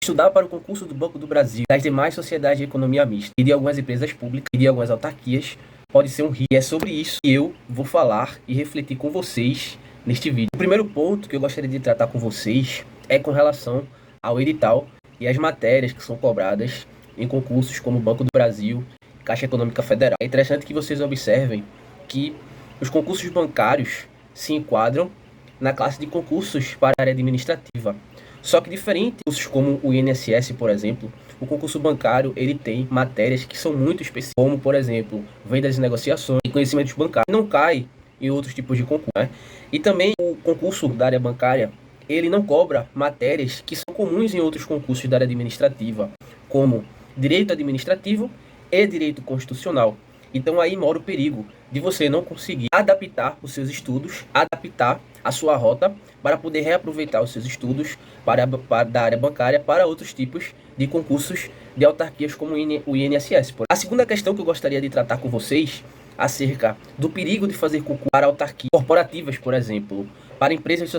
estudar para o concurso do Banco do Brasil, das demais sociedades de economia mista e de algumas empresas públicas e de algumas autarquias, pode ser um risco. E é sobre isso que eu vou falar e refletir com vocês neste vídeo. O primeiro ponto que eu gostaria de tratar com vocês é com relação ao edital e as matérias que são cobradas em concursos como Banco do Brasil, Caixa Econômica Federal. É interessante que vocês observem que os concursos bancários se enquadram na classe de concursos para a área administrativa. Só que diferente de concursos como o INSS, por exemplo, o concurso bancário ele tem matérias que são muito específicas, como, por exemplo, vendas e negociações e conhecimentos bancários, não cai em outros tipos de concurso, né? E também o concurso da área bancária, ele não cobra matérias que são comuns em outros concursos da área administrativa, como direito administrativo e direito constitucional. Então aí mora o perigo de você não conseguir adaptar os seus estudos, adaptar a sua rota para poder reaproveitar os seus estudos da área bancária para outros tipos de concursos de autarquias como o INSS. A segunda questão que eu gostaria de tratar com vocês acerca do perigo de fazer concurso para autarquias corporativas, por exemplo, para empresas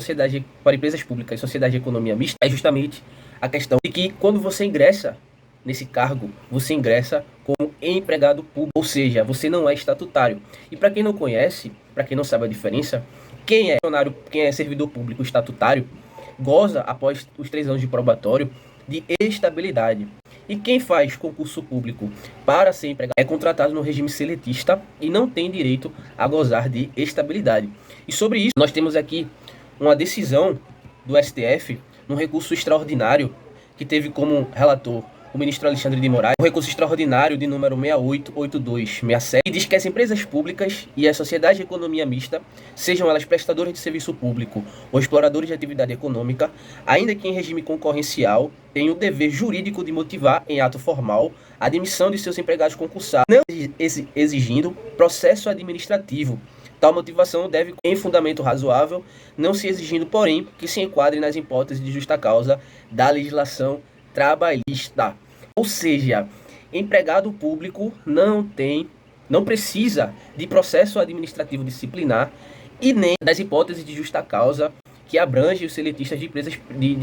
públicas e sociedade de economia mista, é justamente a questão de que quando você ingressa nesse cargo, você ingressa como empregado público, ou seja, você não é estatutário. E para quem não conhece, para quem não sabe a diferença, quem é servidor público estatutário, goza, após os 3 anos de probatório, de estabilidade. E quem faz concurso público para ser empregado é contratado no regime seletista e não tem direito a gozar de estabilidade. E sobre isso, nós temos aqui uma decisão do STF, num recurso extraordinário, que teve como relator o ministro Alexandre de Moraes, um recurso extraordinário de número 688267, que diz que as empresas públicas e a sociedade de economia mista, sejam elas prestadoras de serviço público ou exploradores de atividade econômica, ainda que em regime concorrencial, têm o dever jurídico de motivar em ato formal a admissão de seus empregados concursados, não exigindo processo administrativo. Tal motivação deve, em fundamento razoável, não se exigindo, porém, que se enquadre nas hipóteses de justa causa da legislação trabalhista. Ou seja, empregado público não precisa de processo administrativo disciplinar e nem das hipóteses de justa causa que abrange os seletistas de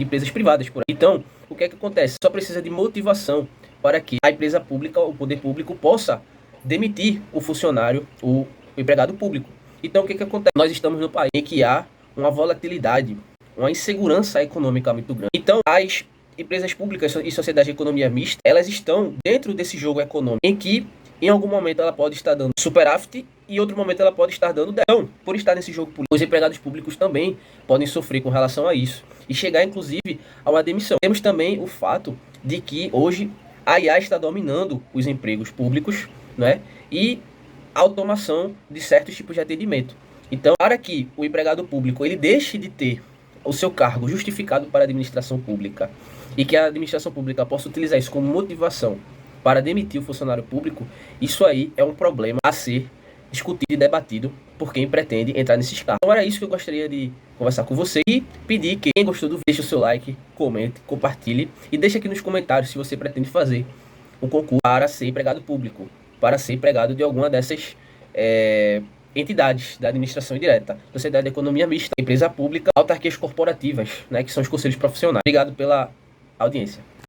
empresas privadas. Então, o que é que acontece? Só precisa de motivação para que a empresa pública, o poder público, possa demitir o funcionário, o empregado público. Então, o que é que acontece? Nós estamos no país em que há uma volatilidade, uma insegurança econômica muito grande. Então, as empresas públicas e sociedade de economia mista, elas estão dentro desse jogo econômico, em que em algum momento ela pode estar dando superávit e em outro momento ela pode estar dando déficit. Por estar nesse jogo político, os empregados públicos também podem sofrer com relação a isso e chegar inclusive a uma demissão. Temos também o fato de que hoje a IA está dominando os empregos públicos, né? E a automação de certos tipos de atendimento. Então, para que o empregado público ele deixe de ter o seu cargo justificado para a administração pública e que a administração pública possa utilizar isso como motivação para demitir o funcionário público, isso aí é um problema a ser discutido e debatido por quem pretende entrar nesses cargos. Então era isso que eu gostaria de conversar com você e pedir que quem gostou do vídeo, deixe o seu like, comente, compartilhe e deixe aqui nos comentários se você pretende fazer um concurso para ser empregado público, para ser empregado de alguma dessas entidades da administração indireta, sociedade de economia mista, empresa pública, autarquias corporativas, né, que são os conselhos profissionais. Obrigado pela audiência.